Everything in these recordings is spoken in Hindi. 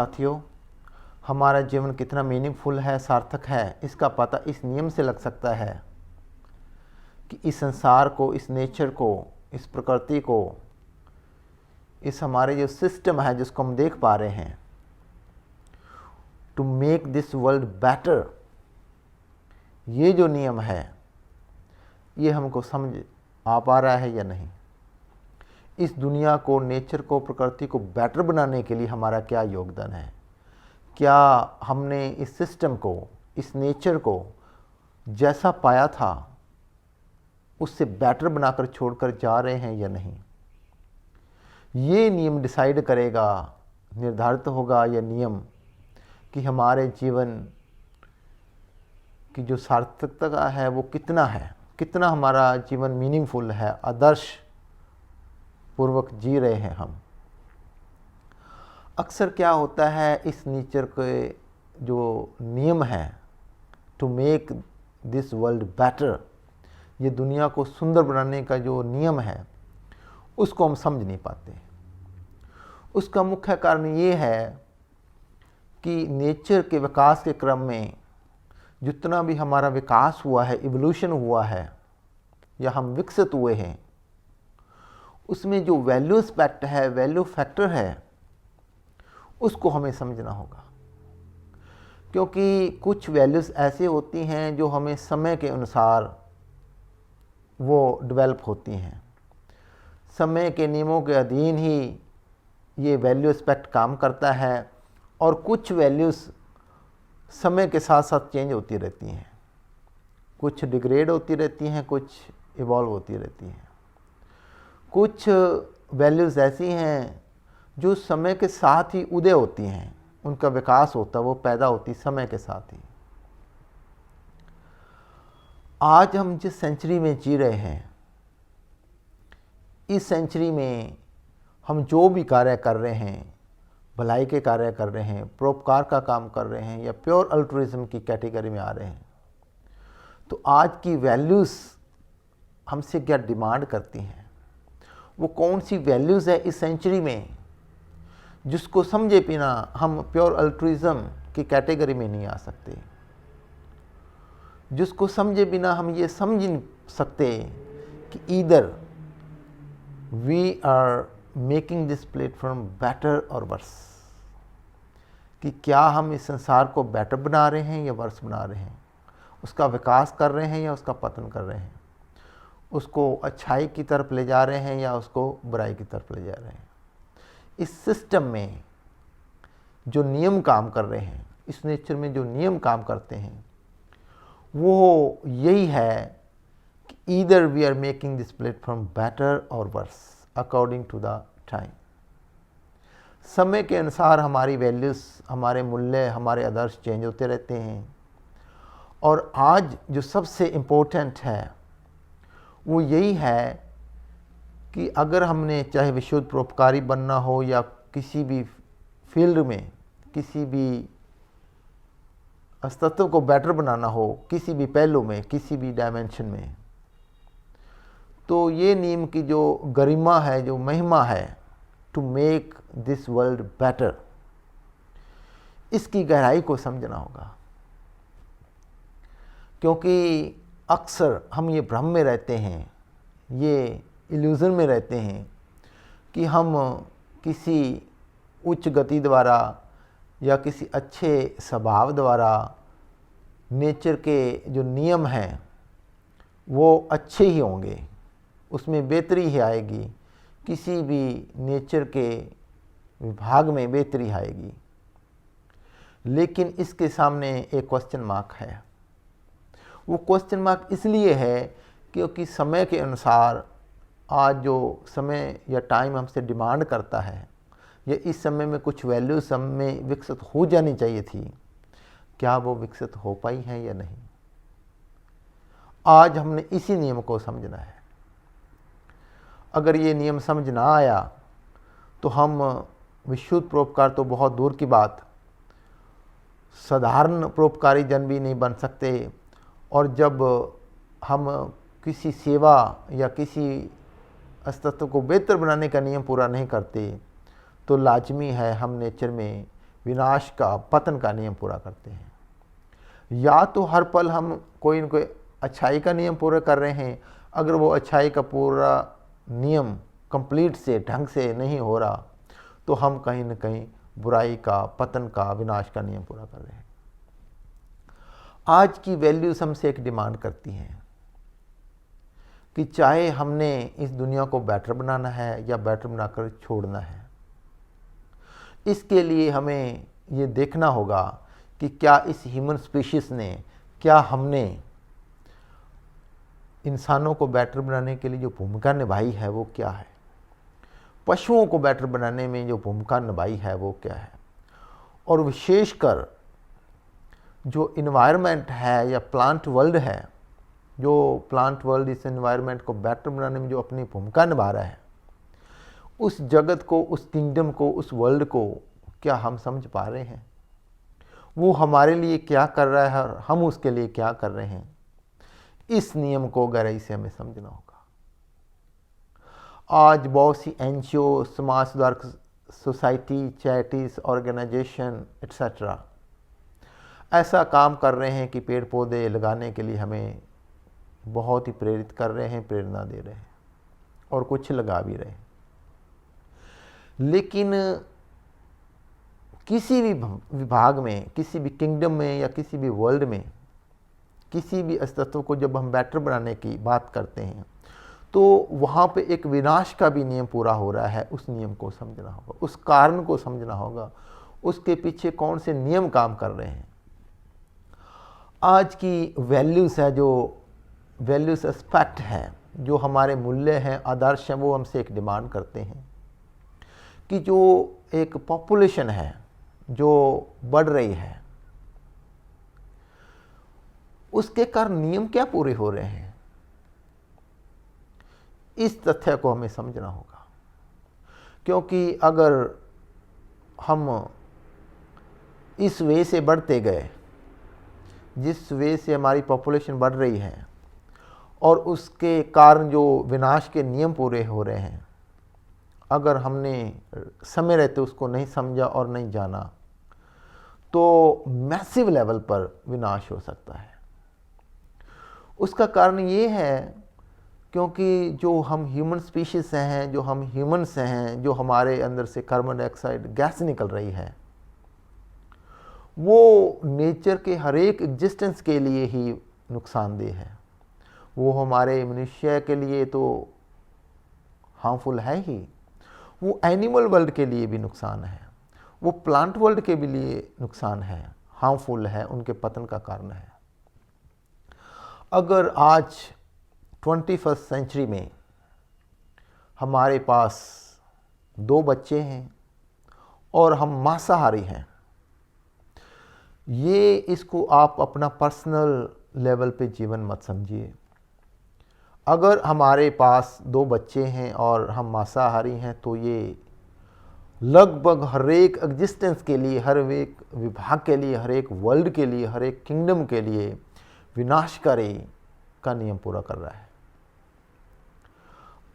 साथियों, हमारा जीवन कितना मीनिंगफुल है, सार्थक है, इसका पता इस नियम से लग सकता है कि इस संसार को, इस नेचर को, इस प्रकृति को, इस हमारे जो सिस्टम है जिसको हम देख पा रहे हैं, to make this world better, ये जो नियम है ये हमको समझ आ पा रहा है या नहीं। इस दुनिया को, नेचर को, प्रकृति को बेटर बनाने के लिए हमारा क्या योगदान है। क्या हमने इस सिस्टम को, इस नेचर को जैसा पाया था उससे बेटर बनाकर छोड़कर जा रहे हैं या नहीं। ये नियम डिसाइड करेगा, निर्धारित होगा यह नियम कि हमारे जीवन की जो सार्थकता है वो कितना है, कितना हमारा जीवन मीनिंगफुल है, आदर्श पूर्वक जी रहे हैं हम। अक्सर क्या होता है, इस नेचर के जो नियम हैं to make this world better, ये दुनिया को सुंदर बनाने का जो नियम है उसको हम समझ नहीं पाते। उसका मुख्य कारण ये है कि नेचर के विकास के क्रम में जितना भी हमारा विकास हुआ है, इवोल्यूशन हुआ है या हम विकसित हुए हैं, उसमें जो वैल्यू एस्पेक्ट है, वैल्यू फैक्टर है, उसको हमें समझना होगा। क्योंकि कुछ वैल्यूज़ ऐसे होती हैं जो हमें समय के अनुसार वो डेवलप होती हैं। समय के नियमों के अधीन ही ये वैल्यू एस्पेक्ट काम करता है और कुछ वैल्यूज़ समय के साथ साथ चेंज होती रहती हैं, कुछ डिग्रेड होती रहती हैं, कुछ इवॉल्व होती रहती हैं। कुछ वैल्यूज़ ऐसी हैं जो समय के साथ ही उदय होती हैं, उनका विकास होता है, वो पैदा होती समय के साथ ही। आज हम जिस सेंचुरी में जी रहे हैं, इस सेंचुरी में हम जो भी कार्य कर रहे हैं, भलाई के कार्य कर रहे हैं, परोपकार का काम कर रहे हैं या प्योर अल्ट्रुइज्म की कैटेगरी में आ रहे हैं, तो आज की वैल्यूज़ हमसे क्या डिमांड करती हैं। वो कौन सी वैल्यूज़ है इस सेंचुरी में जिसको समझे बिना हम प्योर अल्ट्रुइज्म की कैटेगरी में नहीं आ सकते, जिसको समझे बिना हम ये समझ नहीं सकते कि either we are making this platform better और वर्स, कि क्या हम इस संसार को बेटर बना रहे हैं या वर्स बना रहे हैं, उसका विकास कर रहे हैं या उसका पतन कर रहे हैं, उसको अच्छाई की तरफ ले जा रहे हैं या उसको बुराई की तरफ ले जा रहे हैं। इस सिस्टम में जो नियम काम कर रहे हैं, इस नेचर में जो नियम काम करते हैं, वो यही है कि either we are making this platform better और worse according to the time. समय के अनुसार हमारी वैल्यूज़, हमारे मूल्य, हमारे आदर्श चेंज होते रहते हैं। और आज जो सबसे इम्पोर्टेंट है वो यही है कि अगर हमने चाहे विशुद्ध परोपकारी बनना हो या किसी भी फील्ड में, किसी भी अस्तित्व को बेटर बनाना हो, किसी भी पहलू में, किसी भी डायमेंशन में, तो ये नियम की जो गरिमा है, जो महिमा है, to make this world better, इसकी गहराई को समझना होगा। क्योंकि अक्सर हम ये भ्रम में रहते हैं, ये इल्यूज़न में रहते हैं कि हम किसी उच्च गति द्वारा या किसी अच्छे स्वभाव द्वारा नेचर के जो नियम हैं वो अच्छे ही होंगे, उसमें बेहतरी ही आएगी, किसी भी नेचर के विभाग में बेहतरी आएगी। लेकिन इसके सामने एक क्वेश्चन मार्क है। वो क्वेश्चन मार्क इसलिए है क्योंकि समय के अनुसार आज जो समय या टाइम हमसे डिमांड करता है, या इस समय में कुछ वैल्यूज़ हम में विकसित हो जानी चाहिए थी, क्या वो विकसित हो पाई हैं या नहीं। आज हमने इसी नियम को समझना है। अगर ये नियम समझ ना आया तो हम विशुद्ध परोपकार तो बहुत दूर की बात, साधारण परोपकारी जन भी नहीं बन सकते। और जब हम किसी सेवा या किसी अस्तित्व को बेहतर बनाने का नियम पूरा नहीं करते तो लाजमी है हम नेचर में विनाश का, पतन का नियम पूरा करते हैं। या तो हर पल हम कोई न कोई अच्छाई का नियम पूरा कर रहे हैं, अगर वो अच्छाई का पूरा नियम कंप्लीट से ढंग से नहीं हो रहा तो हम कहीं न कहीं बुराई का, पतन का, विनाश का नियम पूरा कर रहे हैं। आज की वैल्यूज हमसे एक डिमांड करती हैं कि चाहे हमने इस दुनिया को बेटर बनाना है या बेटर बनाकर छोड़ना है, इसके लिए हमें ये देखना होगा कि क्या इस ह्यूमन स्पीशीज़ ने, क्या हमने इंसानों को बेटर बनाने के लिए जो भूमिका निभाई है वो क्या है, पशुओं को बेटर बनाने में जो भूमिका निभाई है वो क्या है, और विशेषकर जो इन्वायरमेंट है या प्लांट वर्ल्ड है, जो प्लांट वर्ल्ड इस इन्वायरमेंट को बेटर बनाने में जो अपनी भूमिका निभा रहा है, उस जगत को, उस किंगडम को, उस वर्ल्ड को क्या हम समझ पा रहे हैं? वो हमारे लिए क्या कर रहा है और हम उसके लिए क्या कर रहे हैं? इस नियम को गहराई से हमें समझना होगा। आज बहुत सी एनजीओ, समाज सुधारक सोसाइटी, चैरिटीज़, ऑर्गेनाइजेशन एट्सेट्रा ऐसा काम कर रहे हैं कि पेड़ पौधे लगाने के लिए हमें बहुत ही प्रेरित कर रहे हैं, प्रेरणा दे रहे हैं, और कुछ लगा भी रहे हैं। लेकिन किसी भी विभाग में, किसी भी किंगडम में या किसी भी वर्ल्ड में, किसी भी अस्तित्व को जब हम बेटर बनाने की बात करते हैं तो वहाँ पे एक विनाश का भी नियम पूरा हो रहा है। उस नियम को समझना होगा, उस कारण को समझना होगा, उसके पीछे कौन से नियम काम कर रहे हैं। आज की वैल्यूज़ है, जो वैल्यूज़ एस्पेक्ट हैं, जो हमारे मूल्य हैं, आदर्श हैं, वो हमसे एक डिमांड करते हैं कि जो एक पॉपुलेशन है जो बढ़ रही है, उसके कारण नियम क्या पूरे हो रहे हैं। इस तथ्य को हमें समझना होगा, क्योंकि अगर हम इस वे से बढ़ते गए, जिस वे से हमारी पॉपुलेशन बढ़ रही है, और उसके कारण जो विनाश के नियम पूरे हो रहे हैं, अगर हमने समय रहते उसको नहीं समझा और नहीं जाना तो मैसिव लेवल पर विनाश हो सकता है। उसका कारण ये है क्योंकि जो हम ह्यूमन स्पीशीज़ हैं, जो हम ह्यूमंस हैं, जो हमारे अंदर से कार्बन डाइऑक्साइड गैस निकल रही है, वो नेचर के हर एक एग्जिस्टेंस के लिए ही नुकसानदेह है। वो हमारे मनुष्य के लिए तो हार्मफुल है ही, वो एनिमल वर्ल्ड के लिए भी नुकसान है, वो प्लांट वर्ल्ड के भी लिए नुकसान है, हार्मफुल है, उनके पतन का कारण है। अगर आज 21st सेंचुरी में हमारे पास 2 बच्चे हैं और हम मांसाहारी हैं, ये इसको आप अपना पर्सनल लेवल पे जीवन मत समझिए। अगर हमारे पास 2 बच्चे हैं और हम मांसाहारी हैं तो ये लगभग हर एक एग्जिस्टेंस के लिए, हर एक विभाग के लिए, हर एक वर्ल्ड के लिए, हर एक किंगडम के लिए विनाशकारी का नियम पूरा कर रहा है।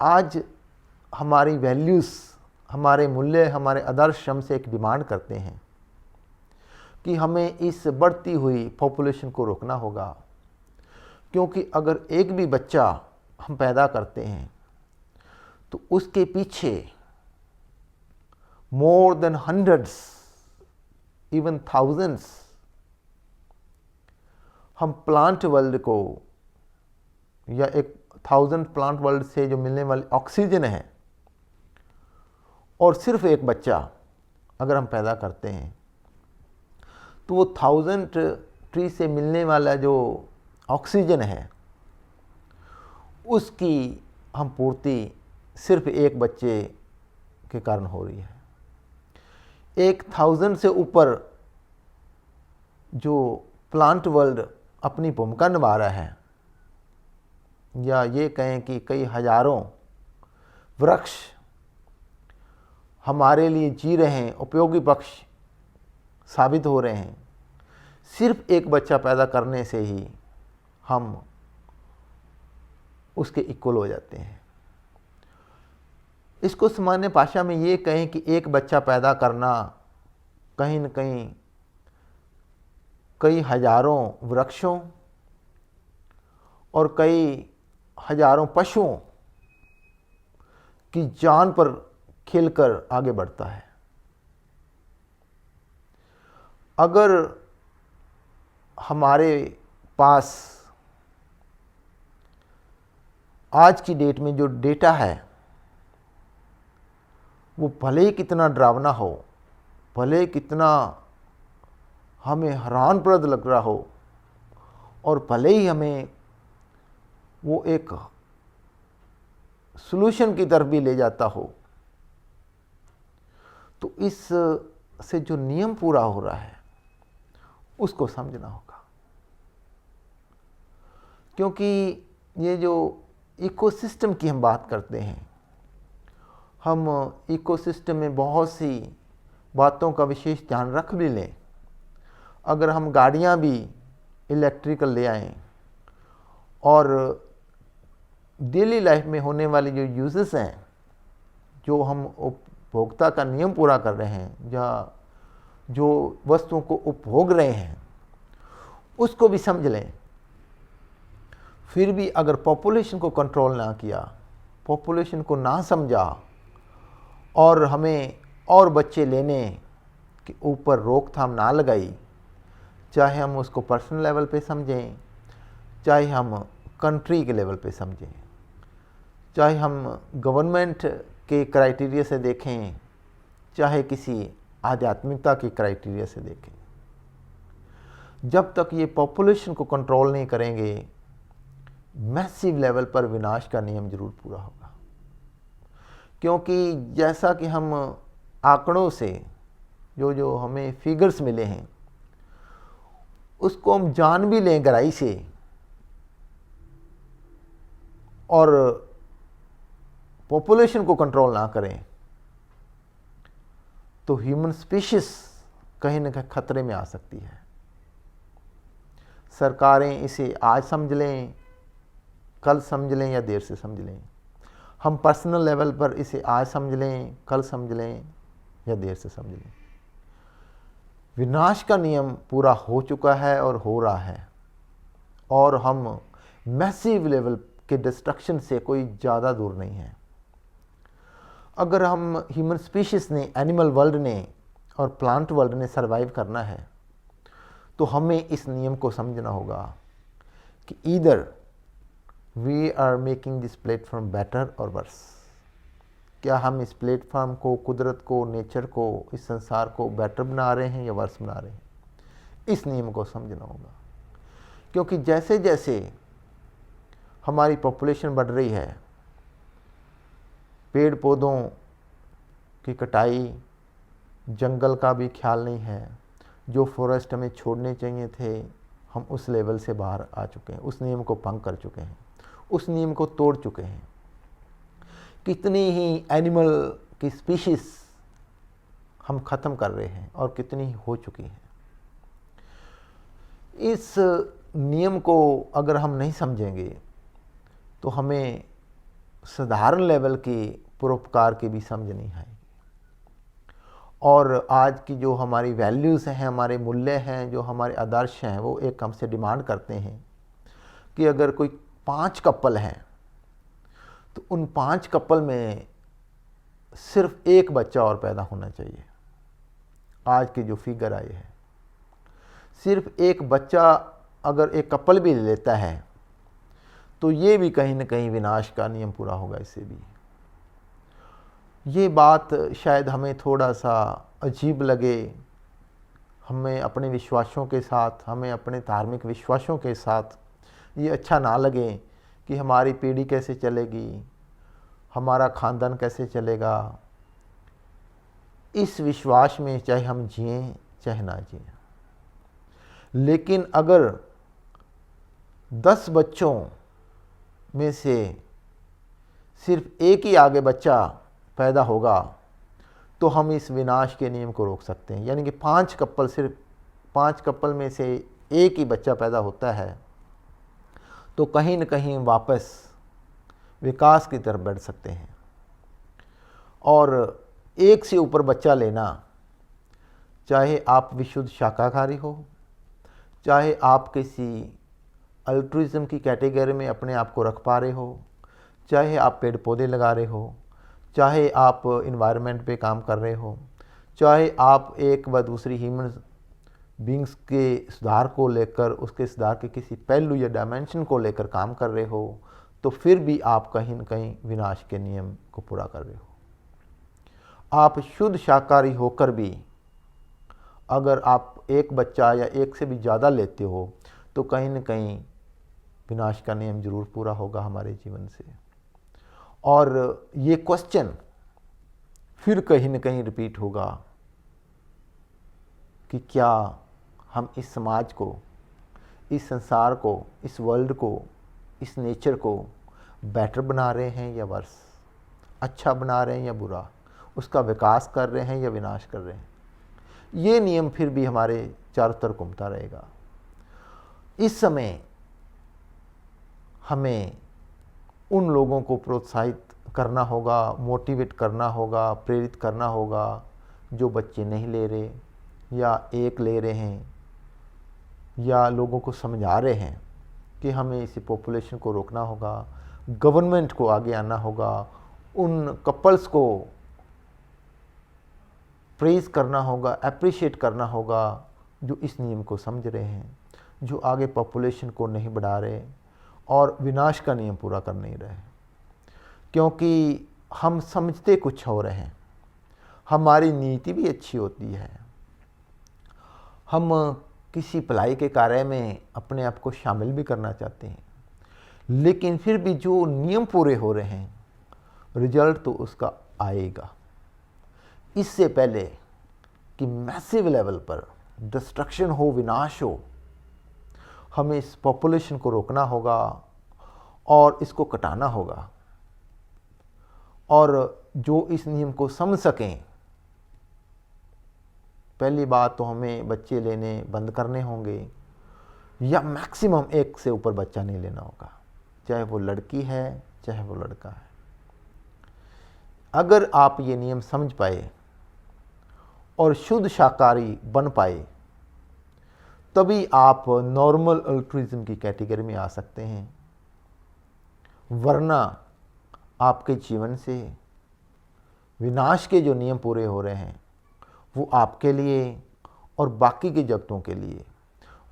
आज हमारी वैल्यूज़, हमारे मूल्य, हमारे आदर्श हमसे एक डिमांड करते हैं कि हमें इस बढ़ती हुई पॉपुलेशन को रोकना होगा, क्योंकि अगर एक भी बच्चा हम पैदा करते हैं तो उसके पीछे more than hundreds, even thousands, हम प्लांट वर्ल्ड को, या 1000 प्लांट वर्ल्ड से जो मिलने वाली ऑक्सीजन है, और सिर्फ एक बच्चा अगर हम पैदा करते हैं तो वो 1000 ट्री से मिलने वाला जो ऑक्सीजन है उसकी हम पूर्ति सिर्फ एक बच्चे के कारण हो रही है। 1000 से ऊपर जो प्लांट वर्ल्ड अपनी भूमिका निभा रहा है, या ये कहें कि कई हजारों वृक्ष हमारे लिए जी रहे हैं, उपयोगी पक्ष साबित हो रहे हैं, सिर्फ एक बच्चा पैदा करने से ही हम उसके इक्वल हो जाते हैं। इसको सामान्य भाषा में ये कहें कि एक बच्चा पैदा करना कहीं न कहीं कई हजारों वृक्षों और कई हजारों पशुओं की जान पर खेलकर आगे बढ़ता है। अगर हमारे पास आज की डेट में जो डेटा है वो भले ही कितना डरावना हो, भले ही कितना हमें हैरानप्रद लग रहा हो, और भले ही हमें वो एक सॉल्यूशन की तरफ भी ले जाता हो, तो इस से जो नियम पूरा हो रहा है उसको समझना होगा। क्योंकि ये जो इकोसिस्टम की हम बात करते हैं, हम इकोसिस्टम में बहुत सी बातों का विशेष ध्यान रख भी लें। अगर हम गाड़ियां भी इलेक्ट्रिकल ले आएं और डेली लाइफ में होने वाली जो यूजेस हैं, जो हम उपभोक्ता का नियम पूरा कर रहे हैं या जो वस्तुओं को उपभोग रहे हैं, उसको भी समझ लें। फिर भी अगर पॉपुलेशन को कंट्रोल ना किया, पॉपुलेशन को ना समझा और हमें और बच्चे लेने के ऊपर रोकथाम ना लगाई, चाहे हम उसको पर्सनल लेवल पे समझें, चाहे हम कंट्री के लेवल पे समझें, चाहे हम गवर्नमेंट के क्राइटेरिया से देखें, चाहे किसी आध्यात्मिकता के क्राइटेरिया से देखें, जब तक ये पॉपुलेशन को कंट्रोल नहीं करेंगे, मैसिव लेवल पर विनाश का नियम जरूर पूरा होगा। क्योंकि जैसा कि हम आंकड़ों से जो हमें फिगर्स मिले हैं, उसको हम जान भी लें गहराई से और पॉपुलेशन को कंट्रोल ना करें, तो ह्यूमन स्पीशीज कहीं न कहीं खतरे में आ सकती है। सरकारें इसे आज समझ लें, कल समझ लें या देर से समझ लें। हम पर्सनल लेवल पर इसे आज समझ लें, कल समझ लें या देर से समझ लें। विनाश का नियम पूरा हो चुका है और हो रहा है, और हम मैसिव लेवल के डिस्ट्रक्शन से कोई ज़्यादा दूर नहीं है। अगर हम ह्यूमन स्पीशीज़ ने, एनिमल वर्ल्ड ने और प्लांट वर्ल्ड ने सरवाइव करना है, तो हमें इस नियम को समझना होगा कि either we are making this platform better और वर्स। क्या हम इस प्लेटफॉर्म को, कुदरत को, नेचर को, इस संसार को बेटर बना रहे हैं या वर्स बना रहे हैं? इस नियम को समझना होगा। क्योंकि जैसे जैसे हमारी पॉपुलेशन बढ़ रही है, पेड़ पौधों की कटाई, जंगल का भी ख्याल नहीं है, जो फॉरेस्ट हमें छोड़ने चाहिए थे हम उस लेवल से बाहर आ चुके हैं, उस नियम को भंग कर चुके हैं, उस नियम को तोड़ चुके हैं। कितनी ही एनिमल की स्पीशीज हम ख़त्म कर रहे हैं और कितनी हो चुकी हैं। इस नियम को अगर हम नहीं समझेंगे तो हमें साधारण लेवल की परोपकार की भी समझ नहीं आएगी। और आज की जो हमारी वैल्यूज़ हैं, हमारे मूल्य हैं, जो हमारे आदर्श हैं, वो एक हमसे डिमांड करते हैं कि अगर कोई 5 कपल हैं तो उन 5 कपल में सिर्फ एक बच्चा और पैदा होना चाहिए। आज की जो फिगर आई है, सिर्फ एक बच्चा अगर एक कपल भी लेता है तो ये भी कहीं न कहीं विनाश का नियम पूरा होगा। इससे भी ये बात शायद हमें थोड़ा सा अजीब लगे, हमें अपने विश्वासों के साथ, हमें अपने धार्मिक विश्वासों के साथ ये अच्छा ना लगे कि हमारी पीढ़ी कैसे चलेगी, हमारा ख़ानदान कैसे चलेगा। इस विश्वास में चाहे हम जिएं चाहे ना जिएं, लेकिन अगर 10 बच्चों में से सिर्फ एक ही आगे बच्चा पैदा होगा तो हम इस विनाश के नियम को रोक सकते हैं। यानी कि 5 कपल, सिर्फ 5 कपल में से एक ही बच्चा पैदा होता है तो कहीं न कहीं वापस विकास की तरफ बढ़ सकते हैं। और एक से ऊपर बच्चा लेना चाहे आप विशुद्ध शाकाहारी हो, चाहे आप किसी अल्ट्रुइज्म की कैटेगरी में अपने आप को रख पा रहे हो, चाहे आप पेड़ पौधे लगा रहे हो, चाहे आप इन्वायरमेंट पे काम कर रहे हो, चाहे आप एक व दूसरी ह्यूमन बींग्स के सुधार को लेकर, उसके सुधार के किसी पहलू या डायमेंशन को लेकर काम कर रहे हो, तो फिर भी आप कहीं न कहीं विनाश के नियम को पूरा कर रहे हो। आप शुद्ध शाकाहारी होकर भी अगर आप एक बच्चा या एक से भी ज़्यादा लेते हो तो कहीं न कहीं विनाश का नियम जरूर पूरा होगा हमारे जीवन से। और ये क्वेश्चन फिर कहीं न कहीं रिपीट होगा कि क्या हम इस समाज को, इस संसार को, इस वर्ल्ड को, इस नेचर को बेटर बना रहे हैं या वर्स, अच्छा बना रहे हैं या बुरा, उसका विकास कर रहे हैं या विनाश कर रहे हैं। ये नियम फिर भी हमारे चारों तरफ घूमता रहेगा। इस समय हमें उन लोगों को प्रोत्साहित करना होगा, मोटिवेट करना होगा, प्रेरित करना होगा जो बच्चे नहीं ले रहे या एक ले रहे हैं, या लोगों को समझा रहे हैं कि हमें इसी पॉपुलेशन को रोकना होगा। गवर्नमेंट को आगे आना होगा, उन कपल्स को प्रेज़ करना होगा, अप्रिशिएट करना होगा जो इस नियम को समझ रहे हैं, जो आगे पॉपुलेशन को नहीं बढ़ा रहे और विनाश का नियम पूरा कर नहीं रहे। क्योंकि हम समझते कुछ हो रहे हैं, हमारी नीति भी अच्छी होती है, हम किसी भलाई के कार्य में अपने आप को शामिल भी करना चाहते हैं, लेकिन फिर भी जो नियम पूरे हो रहे हैं, रिजल्ट तो उसका आएगा। इससे पहले कि मैसिव लेवल पर डिस्ट्रक्शन हो, विनाश हो, हमें इस पॉपुलेशन को रोकना होगा और इसको कटाना होगा। और जो इस नियम को समझ सकें, पहली बात तो हमें बच्चे लेने बंद करने होंगे या मैक्सिमम एक से ऊपर बच्चा नहीं लेना होगा, चाहे वो लड़की है चाहे वो लड़का है। अगर आप ये नियम समझ पाए और शुद्ध शाकाहारी बन पाए, तभी आप नॉर्मल अल्ट्रुइज्म की कैटेगरी में आ सकते हैं। वरना आपके जीवन से विनाश के जो नियम पूरे हो रहे हैं वो आपके लिए और बाकी के जगतों के लिए,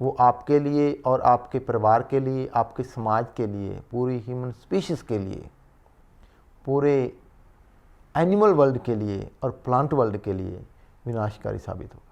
वो आपके लिए और आपके परिवार के लिए, आपके समाज के लिए, पूरी ह्यूमन स्पीशीज़ के लिए, पूरे एनिमल वर्ल्ड के लिए और प्लांट वर्ल्ड के लिए विनाशकारी साबित होगा।